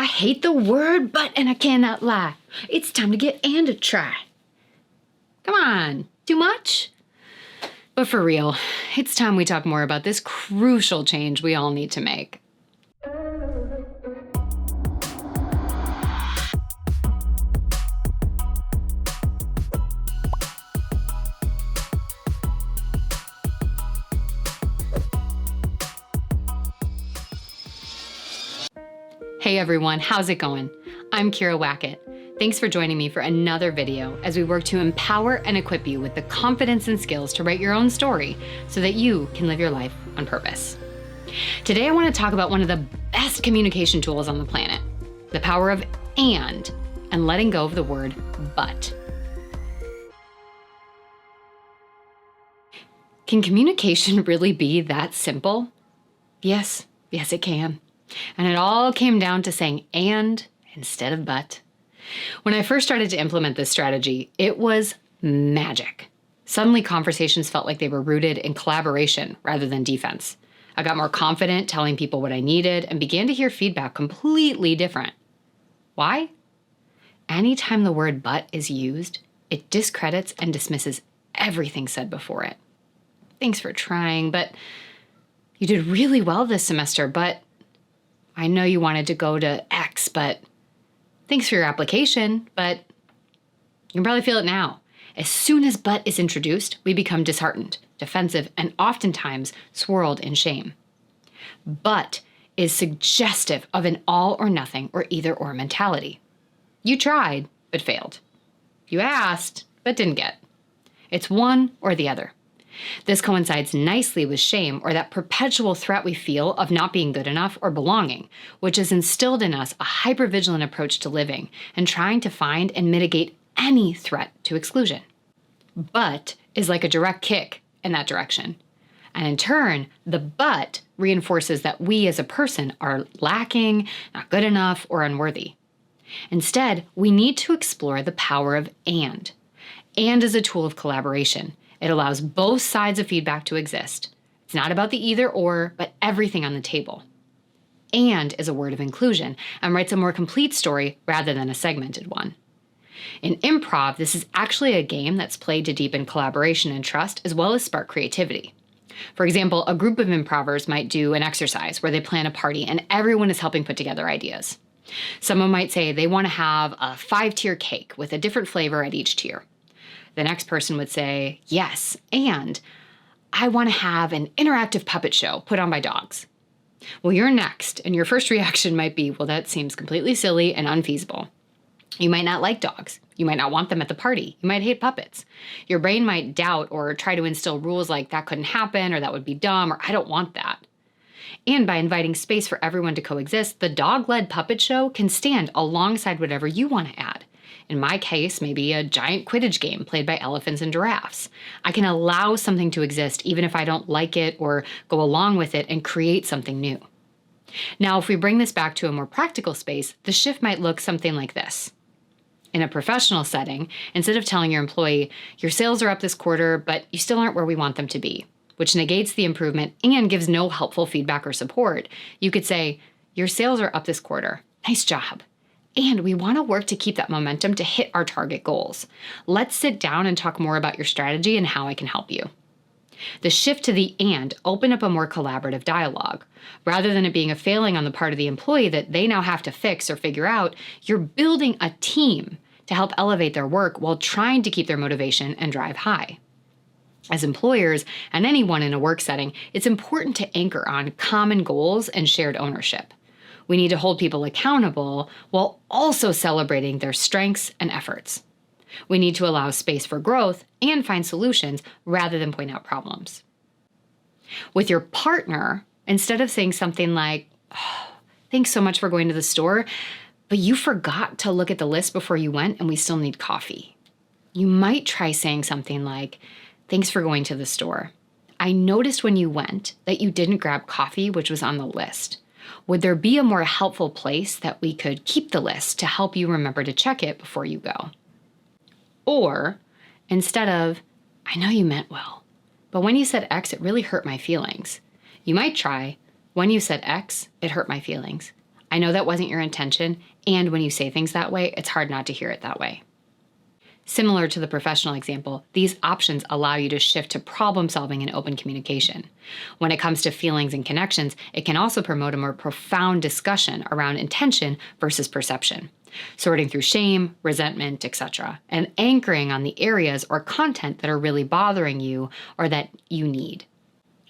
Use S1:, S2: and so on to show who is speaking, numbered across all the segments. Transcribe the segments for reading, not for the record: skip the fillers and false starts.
S1: I hate the word but and I cannot lie. It's time to get and a try. Come on, too much? But for real, it's time we talk more about this crucial change we all need to make. Hey everyone, how's it going? I'm Wackett. Thanks for joining me for another video as we work to empower and equip you with the confidence and skills to write your own story so that you can live your life on purpose. Today I want to talk about one of the best communication tools on the planet, the power of and letting go of the word but. Can communication really be that simple? Yes, it can. And it all came down to saying and instead of but. When I first started to implement this strategy, it was magic. Suddenly conversations felt like they were rooted in collaboration rather than defense. I got more confident telling people what I needed and began to hear feedback completely different. Why? Anytime the word but is used, it discredits and dismisses everything said before it. Thanks for trying, but you did really well this semester, but I know you wanted to go to X, but thanks for your application, but you can probably feel it now. As soon as but is introduced, we become disheartened, defensive, and oftentimes swirled in shame. But is suggestive of an all or nothing or either or mentality. You tried, but failed. You asked, but didn't get. It's one or the other. This coincides nicely with shame, or that perpetual threat we feel of not being good enough or belonging, which has instilled in us a hypervigilant approach to living and trying to find and mitigate any threat to exclusion. But is like a direct kick in that direction. And in turn, the but reinforces that we as a person are lacking, not good enough, or unworthy. Instead, we need to explore the power of and. And is a tool of collaboration. It allows both sides of feedback to exist. It's not about the either or, but everything on the table. And is a word of inclusion and writes a more complete story rather than a segmented one. In improv, this is actually a game that's played to deepen collaboration and trust as well as spark creativity. For example, a group of improvers might do an exercise where they plan a party and everyone is helping put together ideas. Someone might say they want to have a 5-tier cake with a different flavor at each tier. The next person would say, yes, and I want to have an interactive puppet show put on by dogs. Well, you're next, and your first reaction might be, well, that seems completely silly and unfeasible. You might not like dogs. You might not want them at the party. You might hate puppets. Your brain might doubt or try to instill rules like that couldn't happen, or that would be dumb, or I don't want that. And by inviting space for everyone to coexist, the dog-led puppet show can stand alongside whatever you want to add. In my case, maybe a giant Quidditch game played by elephants and giraffes. I can allow something to exist even if I don't like it or go along with it and create something new. Now, if we bring this back to a more practical space, the shift might look something like this. In a professional setting, instead of telling your employee, your sales are up this quarter, but you still aren't where we want them to be, which negates the improvement and gives no helpful feedback or support, you could say, your sales are up this quarter. Nice job. And we want to work to keep that momentum to hit our target goals. Let's sit down and talk more about your strategy and how I can help you. The shift to the and open up a more collaborative dialogue. Rather than it being a failing on the part of the employee that they now have to fix or figure out, you're building a team to help elevate their work while trying to keep their motivation and drive high. As employers and anyone in a work setting, it's important to anchor on common goals and shared ownership. We need to hold people accountable while also celebrating their strengths and efforts. We need to allow space for growth and find solutions rather than point out problems. With your partner, instead of saying something like, oh, thanks so much for going to the store, but you forgot to look at the list before you went and we still need coffee. You might try saying something like, thanks for going to the store. I noticed when you went that you didn't grab coffee, which was on the list. Would there be a more helpful place that we could keep the list to help you remember to check it before you go? Or instead of, I know you meant well, but when you said X, it really hurt my feelings. You might try, when you said X, it hurt my feelings. I know that wasn't your intention, and when you say things that way, it's hard not to hear it that way. Similar to the professional example, these options allow you to shift to problem solving and open communication. When it comes to feelings and connections, it can also promote a more profound discussion around intention versus perception, sorting through shame, resentment, etc., and anchoring on the areas or content that are really bothering you or that you need.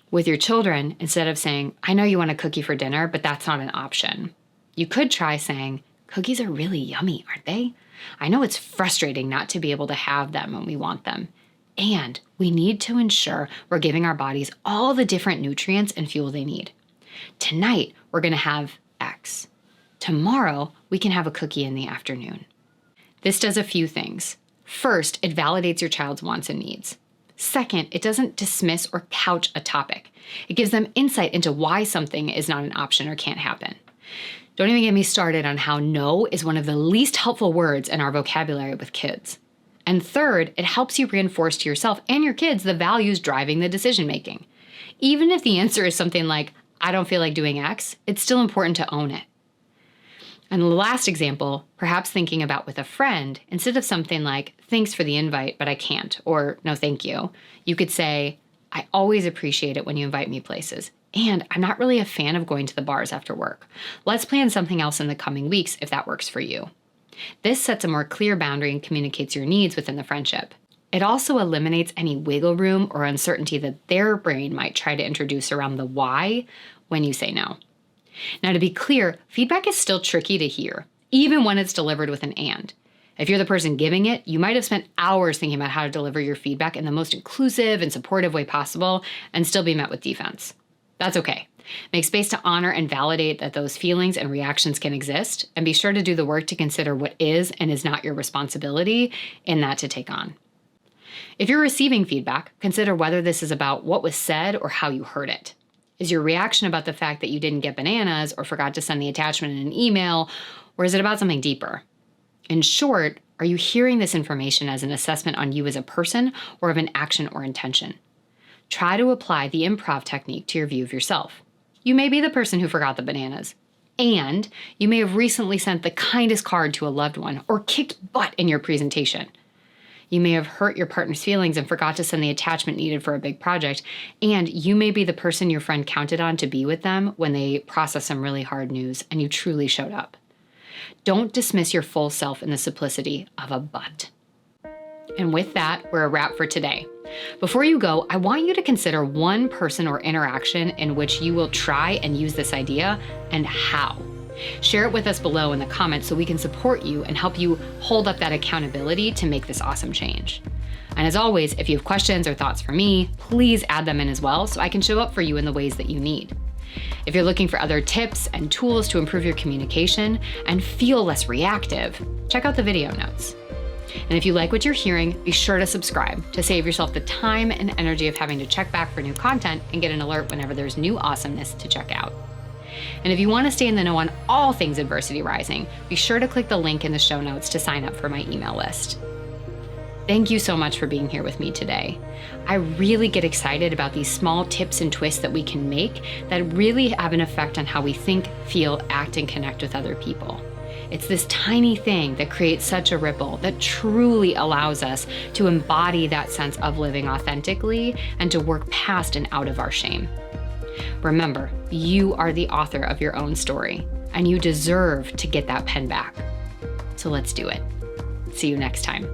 S1: With your children, instead of saying, I know you want a cookie for dinner, but that's not an option, you could try saying, cookies are really yummy, aren't they? I know it's frustrating not to be able to have them when we want them. And we need to ensure we're giving our bodies all the different nutrients and fuel they need. Tonight, we're going to have X. Tomorrow, we can have a cookie in the afternoon. This does a few things. First, it validates your child's wants and needs. Second, it doesn't dismiss or couch a topic. It gives them insight into why something is not an option or can't happen. Don't even get me started on how no is one of the least helpful words in our vocabulary with kids. And third, it helps you reinforce to yourself and your kids the values driving the decision making. Even if the answer is something like, I don't feel like doing X, it's still important to own it. And the last example, perhaps thinking about with a friend, instead of something like, thanks for the invite, but I can't, or no thank you, you could say, I always appreciate it when you invite me places. And I'm not really a fan of going to the bars after work. Let's plan something else in the coming weeks if that works for you. This sets a more clear boundary and communicates your needs within the friendship. It also eliminates any wiggle room or uncertainty that their brain might try to introduce around the why when you say no. Now, to be clear, feedback is still tricky to hear, even when it's delivered with an and. If you're the person giving it, you might have spent hours thinking about how to deliver your feedback in the most inclusive and supportive way possible and still be met with defense. That's okay. Make space to honor and validate that those feelings and reactions can exist, and be sure to do the work to consider what is and is not your responsibility in that to take on. If you're receiving feedback, consider whether this is about what was said or how you heard it. Is your reaction about the fact that you didn't get bananas or forgot to send the attachment in an email, or is it about something deeper? In short, are you hearing this information as an assessment on you as a person or of an action or intention? Try to apply the improv technique to your view of yourself. You may be the person who forgot the bananas, and you may have recently sent the kindest card to a loved one or kicked butt in your presentation. You may have hurt your partner's feelings and forgot to send the attachment needed for a big project, and you may be the person your friend counted on to be with them when they processed some really hard news and you truly showed up. Don't dismiss your full self in the simplicity of a but. And with that, we're a wrap for today. Before you go, I want you to consider one person or interaction in which you will try and use this idea and how. Share it with us below in the comments so we can support you and help you hold up that accountability to make this awesome change. And as always, if you have questions or thoughts for me, please add them in as well so I can show up for you in the ways that you need. If you're looking for other tips and tools to improve your communication and feel less reactive, check out the video notes. And if you like what you're hearing, be sure to subscribe to save yourself the time and energy of having to check back for new content and get an alert whenever there's new awesomeness to check out. And if you want to stay in the know on all things Adversity Rising, be sure to click the link in the show notes to sign up for my email list. Thank you so much for being here with me today. I really get excited about these small tips and twists that we can make that really have an effect on how we think, feel, act, and connect with other people. It's this tiny thing that creates such a ripple that truly allows us to embody that sense of living authentically and to work past and out of our shame. Remember, you are the author of your own story, and you deserve to get that pen back. So let's do it. See you next time.